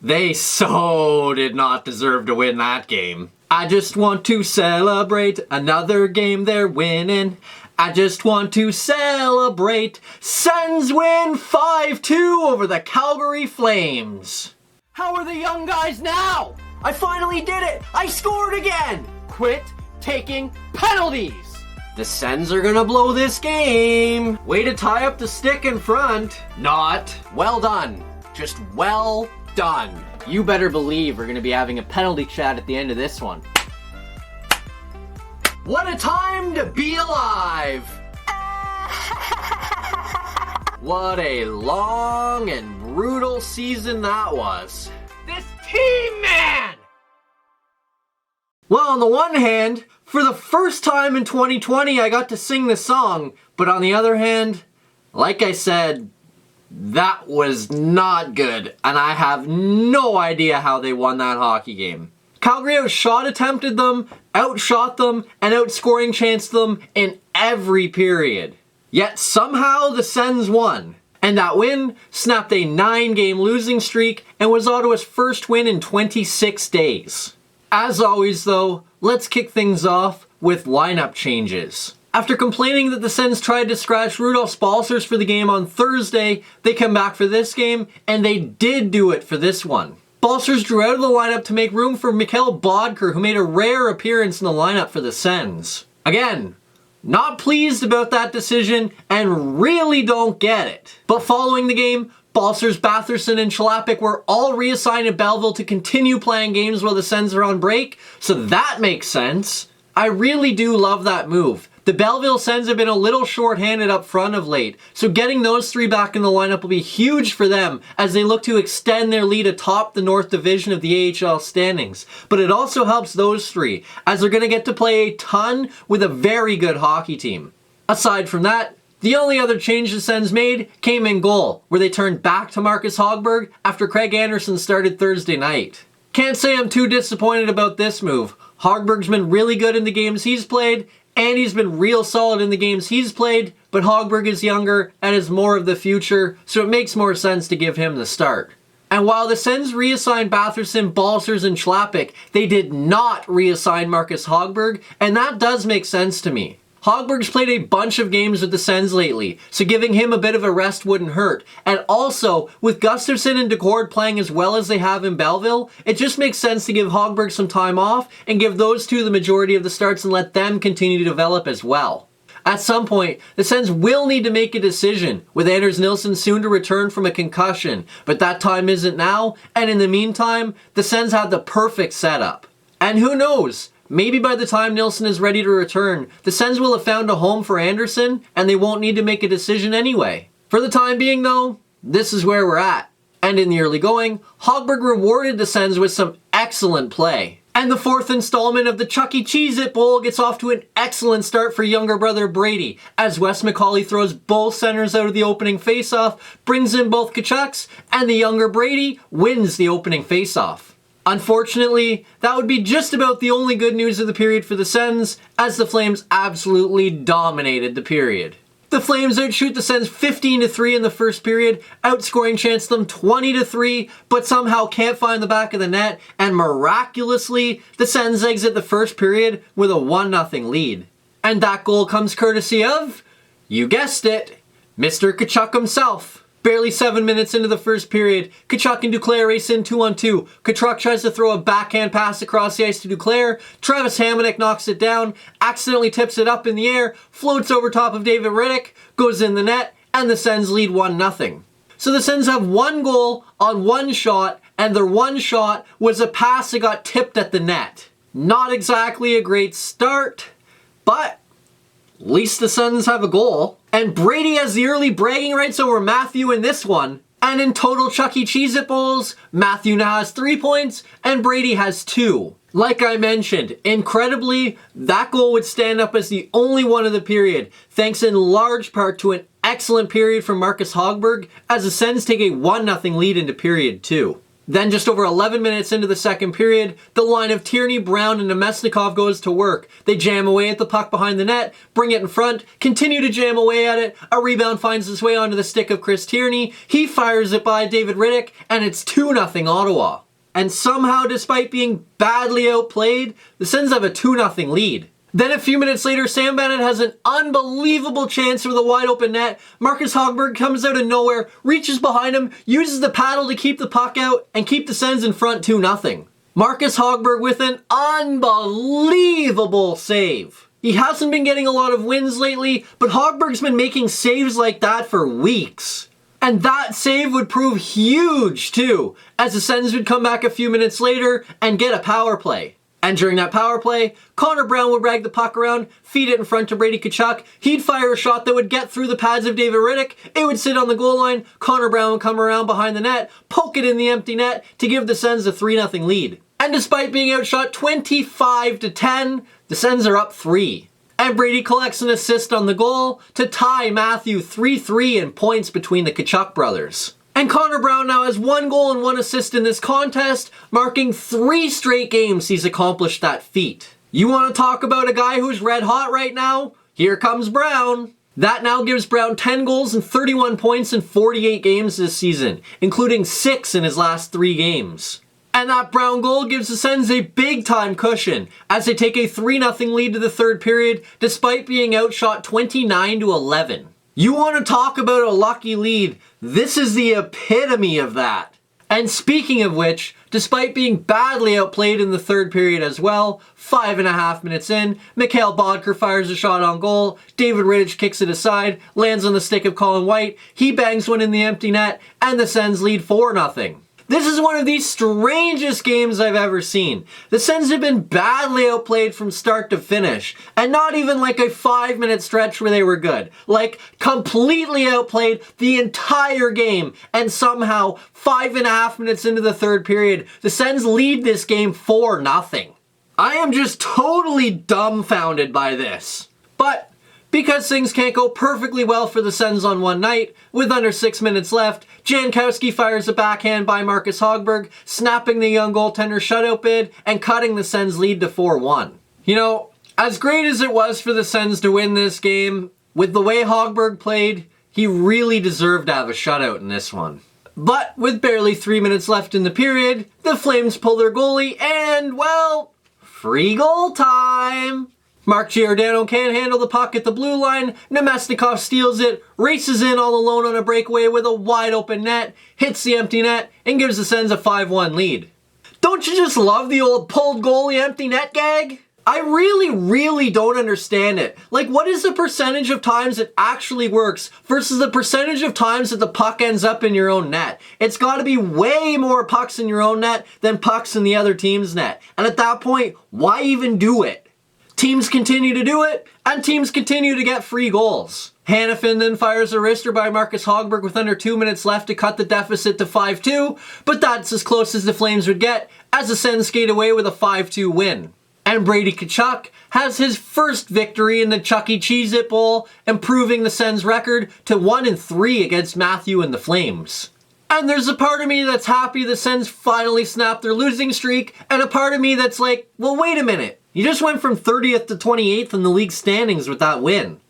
They so did not deserve to win that game. I just want to celebrate another game they're winning. I just want to celebrate. Sens win 5-2 over the Calgary Flames. How are the young guys now? I finally did it! I scored again! Quit taking penalties! The Sens are gonna blow this game. Way to tie up the stick in front. Not. Well done. Just well done. You better believe we're gonna be having a penalty chat at the end of this one. What a time to be alive! What a long and brutal season that was. This team, man! Well, on the one hand, for the first time in 2020, I got to sing the song. But on the other hand, like I said, that was not good. And I have no idea how they won that hockey game. Calgary attempted them, outshot them, and outscoring chanced them in every period. Yet somehow the Sens won. And that win snapped a 9-game losing streak and was Ottawa's first win in 26 days. As always though, let's kick things off with lineup changes. After complaining that the Sens tried to scratch Rudolf Balcers for the game on Thursday, they come back for this game, and they did do it for this one. Balcers drew out of the lineup to make room for Mikhail Bodker, who made a rare appearance in the lineup for the Sens. Again, not pleased about that decision and really don't get it. But following the game, Balcers, Batherson, and Chalapik were all reassigned to Belleville to continue playing games while the Sens are on break, so that makes sense. I really do love that move. The Belleville Sens have been a little short-handed up front of late, so getting those three back in the lineup will be huge for them as they look to extend their lead atop the North Division of the AHL standings. But it also helps those three, as they're going to get to play a ton with a very good hockey team. Aside from that, the only other change the Sens made came in goal, where they turned back to Marcus Hogberg after Craig Anderson started Thursday night. Can't say I'm too disappointed about this move. Hogberg's been really good in the games he's played, and he's been real solid in the games he's played, but Hogberg is younger and is more of the future, so it makes more sense to give him the start. And while the Sens reassigned Batherson, Balcers, and Chalapik, they did not reassign Marcus Hogberg, and that does make sense to me. Hogberg's played a bunch of games with the Sens lately, so giving him a bit of a rest wouldn't hurt. And also, with Gustafsson and Decord playing as well as they have in Belleville, it just makes sense to give Hogberg some time off and give those two the majority of the starts and let them continue to develop as well. At some point, the Sens will need to make a decision, with Anders Nilsson soon to return from a concussion, but that time isn't now, and in the meantime, the Sens have the perfect setup. And who knows? Maybe by the time Nilsson is ready to return, the Sens will have found a home for Anderson, and they won't need to make a decision anyway. For the time being though, this is where we're at. And in the early going, Hogberg rewarded the Sens with some excellent play. And the fourth installment of the Chucky Cheez-It Bowl gets off to an excellent start for younger brother Brady, as Wes McCauley throws both centers out of the opening faceoff, brings in both Tkachuks, and the younger Brady wins the opening faceoff. Unfortunately, that would be just about the only good news of the period for the Sens, as the Flames absolutely dominated the period. The Flames outshoot the Sens 15-3 in the first period, outscoring chance them 20-3, but somehow can't find the back of the net, and miraculously, the Sens exit the first period with a 1-0 lead. And that goal comes courtesy of, you guessed it, Mr. Tkachuk himself. Barely 7 minutes into the first period, Tkachuk and Duclair race in 2-on-2. Tkachuk tries to throw a backhand pass across the ice to Duclair. Travis Hamonic knocks it down, accidentally tips it up in the air, floats over top of David Rittich, goes in the net, and the Sens lead 1-0. So the Sens have one goal on one shot, and their one shot was a pass that got tipped at the net. Not exactly a great start, but at least the Sens have a goal. And Brady has the early bragging rights over Matthew in this one. And in total Chucky Cheez-It Bowls, Matthew now has 3 points and Brady has 2. Like I mentioned, incredibly, that goal would stand up as the only one of the period, thanks in large part to an excellent period from Marcus Hogberg, as the Sens take a 1-0 lead into period 2. Then just over 11 minutes into the second period, the line of Tierney, Brown, and Nemesnikov goes to work. They jam away at the puck behind the net, bring it in front, continue to jam away at it. A rebound finds its way onto the stick of Chris Tierney. He fires it by David Rittich, and it's 2-0 Ottawa. And somehow, despite being badly outplayed, the Sens have a 2-0 lead. Then a few minutes later, Sam Bennett has an unbelievable chance with a wide open net. Marcus Hogberg comes out of nowhere, reaches behind him, uses the paddle to keep the puck out, and keep the Sens in front 2-0. Marcus Hogberg with an unbelievable save. He hasn't been getting a lot of wins lately, but Hogberg's been making saves like that for weeks. And that save would prove huge too, as the Sens would come back a few minutes later and get a power play. And during that power play, Connor Brown would rag the puck around, feed it in front to Brady Tkachuk. He'd fire a shot that would get through the pads of David Rittich. It would sit on the goal line. Connor Brown would come around behind the net, poke it in the empty net to give the Sens a 3-0 lead. And despite being outshot 25-10, the Sens are up 3. And Brady collects an assist on the goal to tie Matthew 3-3 in points between the Tkachuk brothers. And Connor Brown now has 1 goal and 1 assist in this contest, marking 3 straight games he's accomplished that feat. You want to talk about a guy who's red hot right now? Here comes Brown. That now gives Brown 10 goals and 31 points in 48 games this season, including 6 in his last 3 games. And that Brown goal gives the Sens a big-time cushion as they take a 3-0 lead to the third period, despite being outshot 29-11. You want to talk about a lucky lead? This is the epitome of that. And speaking of which, despite being badly outplayed in the third period as well, 5.5 minutes in, Mikhail Bodker fires a shot on goal, David Rittich kicks it aside, lands on the stick of Colin White, he bangs one in the empty net, and the Sens lead 4-0. This is one of the strangest games I've ever seen. The Sens have been badly outplayed from start to finish, and not even like a 5-minute stretch where they were good. Like, completely outplayed the entire game, and somehow, 5.5 minutes into the third period, the Sens lead this game 4-0. I am just totally dumbfounded by this. But because things can't go perfectly well for the Sens on one night, with under 6 minutes left, Jankowski fires a backhand by Marcus Hogberg, snapping the young goaltender shutout bid and cutting the Sens lead to 4-1. You know, as great as it was for the Sens to win this game, with the way Hogberg played, he really deserved to have a shutout in this one. But with barely 3 minutes left in the period, the Flames pull their goalie and, well, free goal time! Mark Giordano can't handle the puck at the blue line, Nemesnikov steals it, races in all alone on a breakaway with a wide open net, hits the empty net, and gives the Sens a 5-1 lead. Don't you just love the old pulled goalie empty net gag? I really don't understand it. Like, what is the percentage of times it actually works versus the percentage of times that the puck ends up in your own net? It's got to be way more pucks in your own net than pucks in the other team's net. And at that point, why even do it? Teams continue to do it, and teams continue to get free goals. Hanifin then fires a wrister by Marcus Hogberg with under 2 minutes left to cut the deficit to 5-2, but that's as close as the Flames would get as the Sens skate away with a 5-2 win. And Brady Tkachuk has his first victory in the Chuck E. Cheese It Bowl, improving the Sens record to 1-3 against Matthew and the Flames. And there's a part of me that's happy the Sens finally snapped their losing streak, and a part of me that's like, well, wait a minute. You just went from 30th to 28th in the league standings with that win.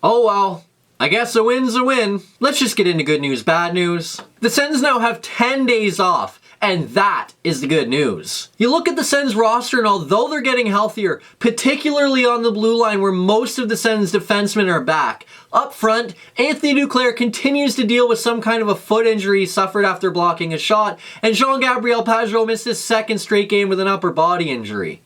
Oh well, I guess a win's a win. Let's just get into good news, bad news. The Sens now have 10 days off, and that is the good news. You look at the Sens roster, and although they're getting healthier, particularly on the blue line where most of the Sens defensemen are back, up front, Anthony Duclair continues to deal with some kind of a foot injury he suffered after blocking a shot, and Jean-Gabriel Pageau missed his second straight game with an upper body injury.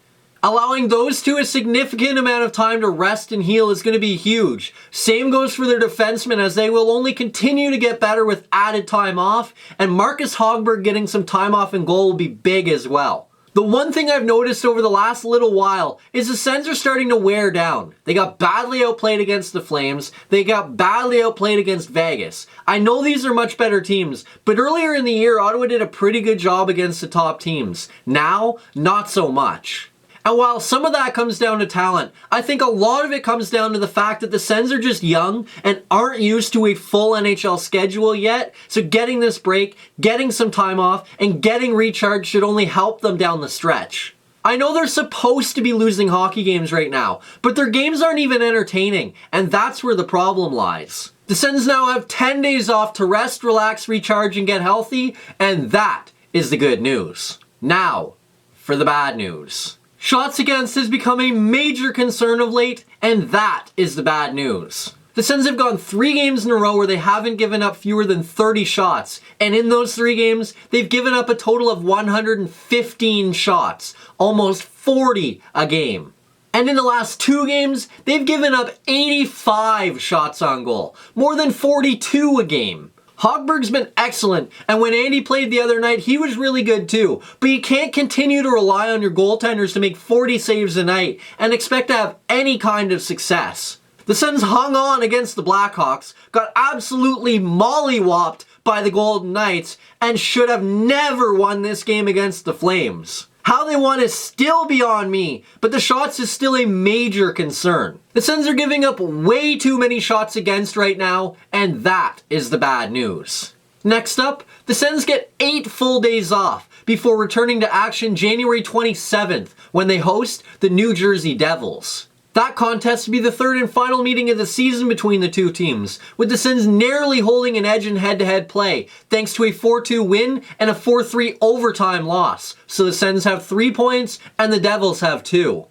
Allowing those two a significant amount of time to rest and heal is going to be huge. Same goes for their defensemen, as they will only continue to get better with added time off, and Marcus Hogberg getting some time off in goal will be big as well. The one thing I've noticed over the last little while is the Sens are starting to wear down. They got badly outplayed against the Flames. They got badly outplayed against Vegas. I know these are much better teams, but earlier in the year, Ottawa did a pretty good job against the top teams. Now, not so much. And while some of that comes down to talent, I think a lot of it comes down to the fact that the Sens are just young and aren't used to a full NHL schedule yet, so getting this break, getting some time off, and getting recharged should only help them down the stretch. I know they're supposed to be losing hockey games right now, but their games aren't even entertaining, and that's where the problem lies. The Sens now have 10 days off to rest, relax, recharge, and get healthy, and that is the good news. Now, for the bad news. Shots against has become a major concern of late, and that is the bad news. The Sens have gone 3 games in a row where they haven't given up fewer than 30 shots, and in those 3 games, they've given up a total of 115 shots, almost 40 a game. And in the last 2 games, they've given up 85 shots on goal, more than 42 a game. Hogberg's been excellent, and when Andy played the other night, he was really good too. But you can't continue to rely on your goaltenders to make 40 saves a night and expect to have any kind of success. The Sens hung on against the Blackhawks, got absolutely mollywopped by the Golden Knights, and should have never won this game against the Flames. How they won is still beyond me, but the shots is still a major concern. The Sens are giving up way too many shots against right now, and that is the bad news. Next up, the Sens get 8 full days off before returning to action January 27th when they host the New Jersey Devils. That contest will be the 3rd and final meeting of the season between the two teams, with the Sens narrowly holding an edge in head-to-head play, thanks to a 4-2 win and a 4-3 overtime loss. So the Sens have 3 points, and the Devils have 2.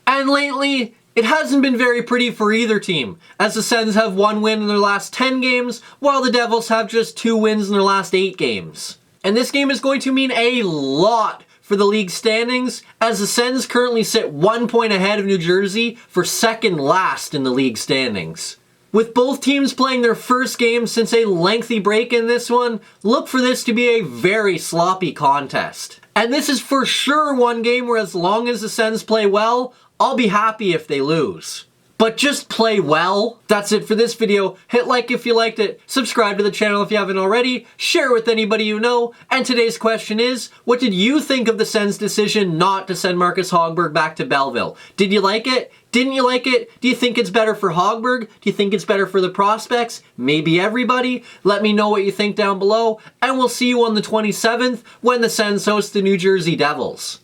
And lately, it hasn't been very pretty for either team, as the Sens have 1 win in their last 10 games, while the Devils have just 2 wins in their last 8 games. And this game is going to mean a lot for the league standings, as the Sens currently sit 1 point ahead of New Jersey for second last in the league standings. With both teams playing their first game since a lengthy break in this one, look for this to be a very sloppy contest. And this is for sure one game where as long as the Sens play well, I'll be happy if they lose. But just play well. That's it for this video. Hit like if you liked it, subscribe to the channel if you haven't already, share it with anybody you know, and today's question is, what did you think of the Sens' decision not to send Marcus Hogberg back to Belleville? Did you like it? Didn't you like it? Do you think it's better for Hogberg? Do you think it's better for the prospects? Maybe everybody? Let me know what you think down below, and we'll see you on the 27th when the Sens host the New Jersey Devils.